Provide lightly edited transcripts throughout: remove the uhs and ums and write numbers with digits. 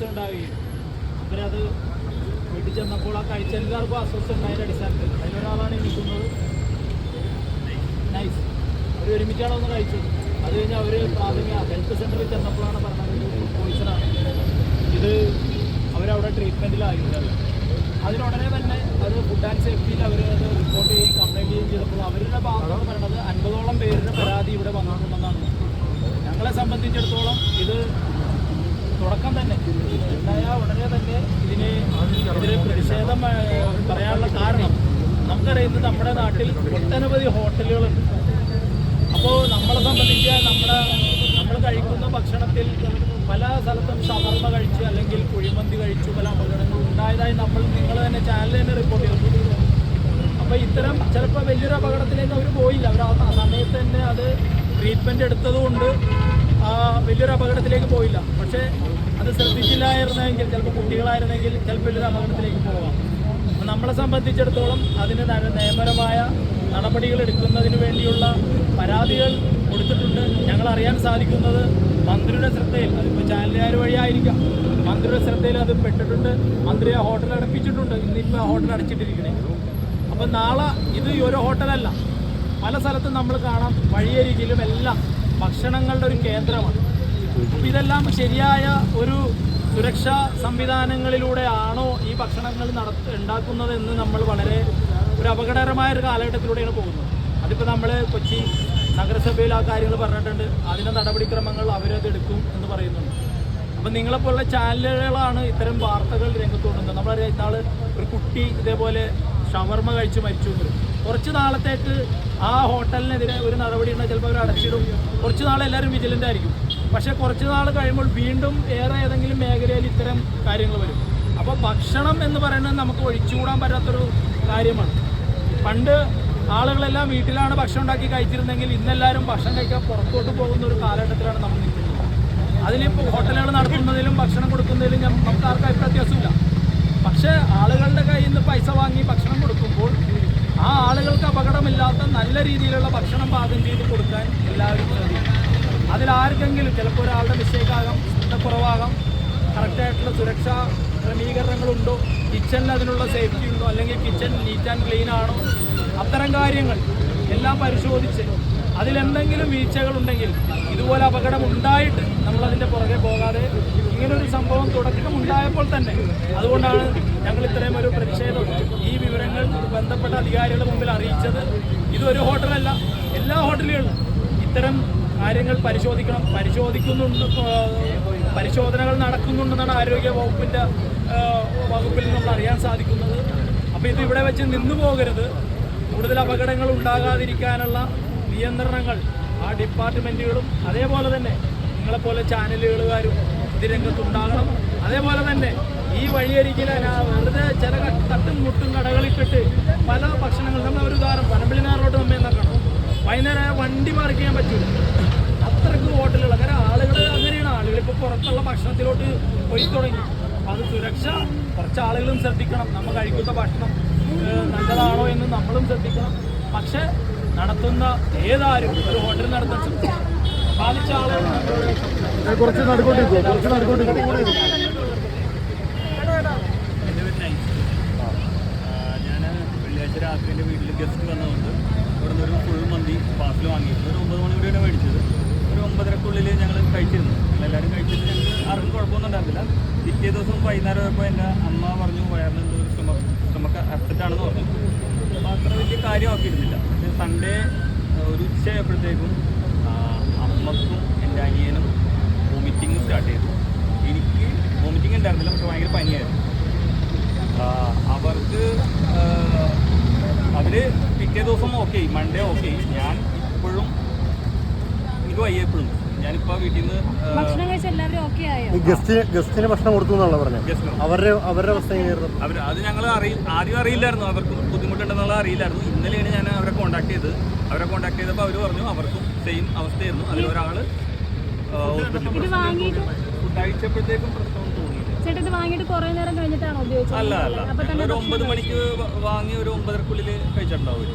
ഉണ്ടാവുകയും അവരത് വീട്ടിൽ ചെന്നപ്പോൾ ആ കഴിച്ച എല്ലാവർക്കും അസ്വസ്ഥ ഉണ്ടായതിൻ്റെ അടിസ്ഥാനത്തിൽ അതിലൊരാളാണ് ഇരിക്കുന്നത്. നൈസ്. അവർ ഒരുമിച്ചാണ് ഒന്ന് കഴിച്ചത്. അത് കഴിഞ്ഞ് അവർ പ്രാഥമിക ഹെൽത്ത് സെൻ്ററിൽ ചെന്നപ്പോഴാണ് പറഞ്ഞത് ഫുഡ് പോയിസണാണ്, ഇത് അവരവിടെ ട്രീറ്റ്മെൻറ്റിലായിരുന്നത്. അതിനുടനെ തന്നെ അത് ഫുഡ് ആൻഡ് സേഫ്റ്റിയിൽ അവർ അത് റിപ്പോർട്ട് ചെയ്യുകയും കംപ്ലയിൻറ്റ് ചെയ്യുകയും ചെയ്തപ്പോൾ അവരുടെ ഭാഗത്താണ് പറയുന്നത് 50ഓളം പേരുടെ പരാതി ഇവിടെ വന്നിട്ടുണ്ടെന്നാണ്. ഞങ്ങളെ സംബന്ധിച്ചിടത്തോളം ഇത് തുടക്കം തന്നെ ഉണ്ടായ ഉടനെ തന്നെ ഇതിനെതിരെ പ്രതിഷേധം പറയാനുള്ള കാരണം നമുക്കറിയുന്നത് നമ്മുടെ നാട്ടിൽ ഒട്ടനവധി ഹോട്ടലുകളുണ്ട്. അപ്പോൾ നമ്മളെ സംബന്ധിച്ച് നമ്മൾ കഴിക്കുന്ന ഭക്ഷണത്തിൽ പല സ്ഥലത്തും ഷവർമ കഴിച്ച് അല്ലെങ്കിൽ കുഴിമന്തി കഴിച്ചു പല അപകടങ്ങളും ഉണ്ടായതായി നിങ്ങൾ തന്നെ ചാനൽ തന്നെ റിപ്പോർട്ട് ചെയ്തിട്ടുണ്ട്. അപ്പോൾ ഇത്തരം ചിലപ്പോൾ വലിയൊരു അപകടത്തിലേക്ക് അവർ പോയില്ല. അവർ ആ സമയത്ത് തന്നെ അത് ട്രീറ്റ്മെൻറ്റ് എടുത്തതുകൊണ്ട് വലിയൊരു അപകടത്തിലേക്ക് പോയില്ല. പക്ഷേ അത് ശ്രദ്ധിച്ചില്ലായിരുന്നെങ്കിൽ ചിലപ്പോൾ കുട്ടികളായിരുന്നെങ്കിൽ ചിലപ്പോൾ വലിയൊരു അപകടത്തിലേക്ക് പോകാം. അപ്പം നമ്മളെ സംബന്ധിച്ചിടത്തോളം അതിന് നിയമപരമായ നടപടികൾ എടുക്കുന്നതിന് വേണ്ടിയുള്ള പരാതികൾ കൊടുത്തിട്ടുണ്ട്. ഞങ്ങൾ അറിയാൻ സാധിക്കുന്നത് മന്ത്രിയുടെ ശ്രദ്ധയിൽ, അതിപ്പോൾ ചാനലുകാർ വഴിയായിരിക്കാം, മന്ത്രിയുടെ ശ്രദ്ധയിൽ അത് പെട്ടിട്ടുണ്ട്. മന്ത്രി ആ ഹോട്ടൽ അടപ്പിച്ചിട്ടുണ്ട്. ഇന്നിപ്പോൾ ആ ഹോട്ടൽ അടച്ചിട്ടിരിക്കണേ. അപ്പം നാളെ ഇത് ഒരു ഹോട്ടലല്ല, പല സ്ഥലത്തും നമ്മൾ കാണാം, വഴിയരികിലും എല്ലാം ഭക്ഷണങ്ങളുടെ ഒരു കേന്ദ്രമാണ്. അപ്പോൾ ഇതെല്ലാം ശരിയായ ഒരു സുരക്ഷാ സംവിധാനങ്ങളിലൂടെയാണോ ഈ ഭക്ഷണങ്ങൾ ഉണ്ടാക്കുന്നത് എന്ന് നമ്മൾ വളരെ ഒരു അപകടകരമായ ഒരു കാലഘട്ടത്തിലൂടെയാണ് പോകുന്നത്. അതിപ്പോൾ നമ്മൾ കൊച്ചി നഗരസഭയിൽ ആ കാര്യങ്ങൾ പറഞ്ഞിട്ടുണ്ട്. അതിൻ്റെ നടപടിക്രമങ്ങൾ അവരത് എടുക്കും എന്ന് പറയുന്നുണ്ട്. അപ്പം നിങ്ങളെപ്പോലുള്ള ചാനലുകളാണ് ഇത്തരം വാർത്തകൾ രംഗത്തുകൊണ്ടുവന്നത്. നമ്മളറിയാം, ഇന്നാൾ ഒരു കുട്ടി ഇതേപോലെ ഷവർമ കഴിച്ച് മരിച്ചു എന്ന്. കുറച്ച് നാളത്തേക്ക് ആ ഹോട്ടലിനെതിരെ ഒരു നടപടി ഉണ്ടെങ്കിൽ ചിലപ്പോൾ അവർ അടച്ചിടും. കുറച്ച് നാൾ എല്ലാവരും വിജിലൻ്റ് ആയിരിക്കും. പക്ഷേ കുറച്ച് നാൾ കഴിയുമ്പോൾ വീണ്ടും ഏതെങ്കിലും മേഖലയിൽ ഇത്തരം കാര്യങ്ങൾ വരും. അപ്പോൾ ഭക്ഷണം എന്ന് പറയുന്നത് നമുക്ക് ഒഴിച്ചുകൂടാൻ പറ്റാത്തൊരു കാര്യമാണ്. പണ്ട് ആളുകളെല്ലാം വീട്ടിലാണ് ഭക്ഷണം ഉണ്ടാക്കി കഴിച്ചിരുന്നെങ്കിൽ ഇന്നെല്ലാവരും ഭക്ഷണം കഴിക്കാൻ പുറത്തോട്ട് പോകുന്ന ഒരു കാലഘട്ടത്തിലാണ് നമ്മൾ നിൽക്കുന്നത്. അതിലിപ്പോൾ ഹോട്ടലുകൾ നടത്തുന്നതിലും ഭക്ഷണം കൊടുക്കുന്നതിലും നമുക്ക് ആർക്കും അഭിപ്രായ വ്യത്യാസമില്ല. പക്ഷേ ആളുകളുടെ കയ്യിൽ നിന്ന് പൈസ വാങ്ങി ഭക്ഷണം കൊടുക്കുമ്പോൾ ആ ആളുകൾക്ക് അപകടമില്ലാത്ത നല്ല രീതിയിലുള്ള ഭക്ഷണം പാകം ചെയ്ത് കൊടുക്കാൻ എല്ലാവരും ശ്രദ്ധിക്കും. അതിലാർക്കെങ്കിലും ചിലപ്പോൾ ഒരാളുടെ മിസ്റ്റേക്കാകാം, കുറവാകാം, കറക്റ്റായിട്ടുള്ള സുരക്ഷാ ക്രമീകരണങ്ങളുണ്ടോ, കിച്ചണിൽ അതിനുള്ള സേഫ്റ്റി ഉണ്ടോ, അല്ലെങ്കിൽ കിച്ചൺ നീറ്റ് ആൻഡ് ക്ലീൻ ആണോ, അത്തരം കാര്യങ്ങൾ എല്ലാം പരിശോധിച്ച് അതിലെന്തെങ്കിലും വീഴ്ചകളുണ്ടെങ്കിൽ ഇതുപോലെ അപകടം ഉണ്ടായിട്ട് നമ്മളതിൻ്റെ പുറകെ പോകാതെ ഇങ്ങനൊരു സംഭവം തുടക്കമുണ്ടായപ്പോൾ തന്നെ അതുകൊണ്ടാണ് ഞങ്ങൾ ഇത്രയും ഒരു പ്രതിഷേധം ഈ വിവരങ്ങൾ ബന്ധപ്പെട്ട അധികാരികളുടെ മുമ്പിൽ അറിയിച്ചത്. ഇതൊരു ഹോട്ടലല്ല, എല്ലാ ഹോട്ടലുകളിലും ഇത്തരം കാര്യങ്ങൾ പരിശോധിക്കണം. പരിശോധനകൾ നടക്കുന്നുണ്ടെന്നാണ് ആരോഗ്യ വകുപ്പിൽ നമ്മൾ അറിയാൻ സാധിക്കുന്നത്. അപ്പോൾ ഇത് ഇവിടെ വെച്ച് നിന്നു പോകരുത്. കൂടുതൽ അപകടങ്ങൾ ഉണ്ടാകാതിരിക്കാനുള്ള നിയന്ത്രണങ്ങൾ ആ ഡിപ്പാർട്ട്മെൻറ്റുകളും അതേപോലെ തന്നെ നിങ്ങളെപ്പോലെ ചാനലുകാരും ഇത് രംഗത്തുണ്ടാകണം. അതേപോലെ തന്നെ ഈ വഴിയരികിൽ വെറുതെ ചില തട്ടും മുട്ടും കടകളിട്ടിട്ട് പല ഭക്ഷണങ്ങൾ നമ്മൾ ഒരു ഉദാഹരണം പനമ്പള്ളിനാറിലോട്ട് നമ്മെ നോക്കണം. വൈകുന്നേരം വണ്ടി പാർക്ക് ചെയ്യാൻ പറ്റില്ല, അത്രയ്ക്ക് ഹോട്ടലുകൾ. അങ്ങനെ അങ്ങനെയാണ് ആളുകളിപ്പോൾ പുറത്തുള്ള ഭക്ഷണത്തിലോട്ട് പോയി തുടങ്ങി. അത് സുരക്ഷ കുറച്ച് ആളുകളും ശ്രദ്ധിക്കണം. നമ്മൾ കഴിക്കുന്ന ഭക്ഷണം നല്ലതാണോ എന്ന് നമ്മളും ശ്രദ്ധിക്കണം. പക്ഷേ നടത്തുന്ന ഏതാരും ഒരു ഹോട്ടൽ നടത്താൻ ബാധിച്ച ആളുകൾ കുറച്ച് നടക്കൊണ്ടിരിക്കും. ഞാൻ വെള്ളിയാഴ്ച രാത്രി എൻ്റെ വീട്ടിൽ ഗസ്റ്റ് വന്നതുകൊണ്ട് ഇവിടെ നിന്ന് ഒരു ഫുൾ മന്തി പാർസൽ വാങ്ങിയിരുന്നു. ഒരു 9 മണി കൂടിയാണ് മേടിച്ചത്. ഒരു 9:30-ക്കുള്ളിൽ ഞങ്ങൾ കഴിച്ചിരുന്നു. ഞങ്ങളെല്ലാവരും കഴിച്ചിട്ട് ഞങ്ങൾക്ക് ആർക്കും കുഴപ്പമൊന്നും ഉണ്ടായിരുന്നില്ല. പിറ്റേ ദിവസം വൈകുന്നേരം ആയപ്പോൾ എൻ്റെ അമ്മ പറഞ്ഞു വയറിന് എന്തോ ഒരു സ്റ്റൊമക്ക് അപ്സെറ്റ് ആണെന്ന് പറഞ്ഞു. അപ്പോൾ അത്ര വലിയ കാര്യമാക്കിയിരുന്നില്ല. പക്ഷേ സൺഡേ ഒരു ഉച്ചയായപ്പോഴത്തേക്കും അമ്മക്കും എൻ്റെ അനിയനും വോമിറ്റിങ് സ്റ്റാർട്ട് ചെയ്തു. എനിക്ക് വോമിറ്റിങ് ഉണ്ടായിരുന്നില്ല, പക്ഷെ ഭയങ്കര പനിയായിരുന്നു. അവർക്ക് അവർ പിറ്റേ ദിവസം ഓക്കെ, മൺഡേ ഓക്കെ. ഞാൻ ഇപ്പോഴും എനിക്ക് വയ്യ. എപ്പോഴും ഞാനിപ്പോൾ വീട്ടിൽ നിന്ന് ഗസ്റ്റിന് ഭക്ഷണം കൊടുത്തു എന്നാണല്ലോ പറഞ്ഞത്. അവരുടെ അവസ്ഥ എങ്ങനെയായിരുന്നു? അത് ഞങ്ങൾ ആദ്യം അറിയില്ലായിരുന്നു, അവർക്ക് ബുദ്ധിമുട്ടുണ്ടെന്നുള്ള അറിയില്ലായിരുന്നു. ഇന്നലെയാണ് ഞാൻ അവരെ കോൺടാക്ട് ചെയ്തപ്പോൾ അവർ പറഞ്ഞു അവർക്കും സെയിം അവസ്ഥയായിരുന്നു. അതിലൊരാൾ ഹോസ്പിറ്റലിൽ ഫുഡ് കഴിച്ചപ്പോഴത്തേക്കും പ്രശ്നം തോന്നിയില്ല. അല്ല ഒരു 9 മണിക്ക് വാങ്ങി ഒരു 9:30-ക്കുള്ളിൽ കഴിച്ചിട്ടുണ്ടാവും.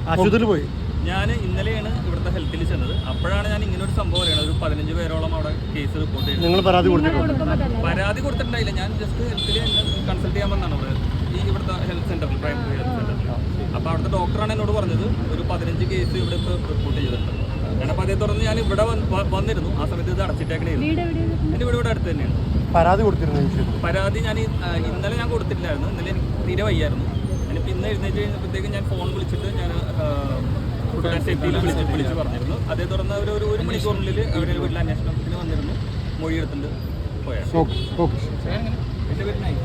ആശുപത്രിയിൽ പോയി ഞാൻ ഇന്നലെയാണ് ഇവിടുത്തെ ഹെൽത്തിൽ ചെന്നത്. അപ്പോഴാണ് ഞാൻ ഇങ്ങനെ ഒരു സംഭവം അറിയണത്. ഒരു 15 പേരോളം അവിടെ കേസ് റിപ്പോർട്ട് ചെയ്തത്. നിങ്ങൾ പരാതി കൊടുത്തിട്ടുണ്ടോ? പരാതി കൊടുത്തിട്ടുണ്ടായില്ല. ഞാൻ ജസ്റ്റ് ഹെൽത്തിൽ കൺസൾട്ട് ചെയ്യാൻ വന്നതാണ് ഇവിടുത്തെ ഹെൽത്ത് സെൻ്ററിൽ, പ്രൈമറി ഹെൽത്ത് സെൻ്ററിൽ. അപ്പോൾ അവിടുത്തെ ഡോക്ടറാണ് എന്നോട് പറഞ്ഞത് ഒരു 15 കേസ് ഇവിടെ ഇപ്പോൾ റിപ്പോർട്ട് ചെയ്തിട്ടുണ്ട്. ഞാനപ്പോൾ അതേ തുടർന്ന് ഞാൻ ഇവിടെ വന്നിരുന്നു. ആ സമയത്ത് ഇത് അടച്ചിട്ടേക്കണേയിരുന്നു. എൻ്റെ ഇവിടെ അടുത്ത് തന്നെയാണ്. പരാതി കൊടുത്തിരുന്നു? പരാതി ഞാൻ ഇന്നലെ ഞാൻ കൊടുത്തിട്ടില്ലായിരുന്നു. ഇന്നലെ എനിക്ക് തീരെ വയ്യായിരുന്നു. ഞാനിപ്പോൾ ഇന്ന് എഴുന്നേറ്റ് കഴിഞ്ഞപ്പോഴത്തേക്കും ഞാൻ ഫോൺ വിളിച്ചിട്ട് ഞാൻ ഫുഡ് ആൻഡ് സേഫ്റ്റിയിൽ വിളിച്ച് പറഞ്ഞിരുന്നു. അതേ തുടർന്ന് അവർ ഒരു മണിക്കൂറിനുള്ളിൽ അവരുടെ വീട്ടിൽ അന്വേഷണത്തിന് വന്നിരുന്നു. മൊഴി എടുത്തിട്ട് പോയാൽ. എൻ്റെ പേര് നൈസ്.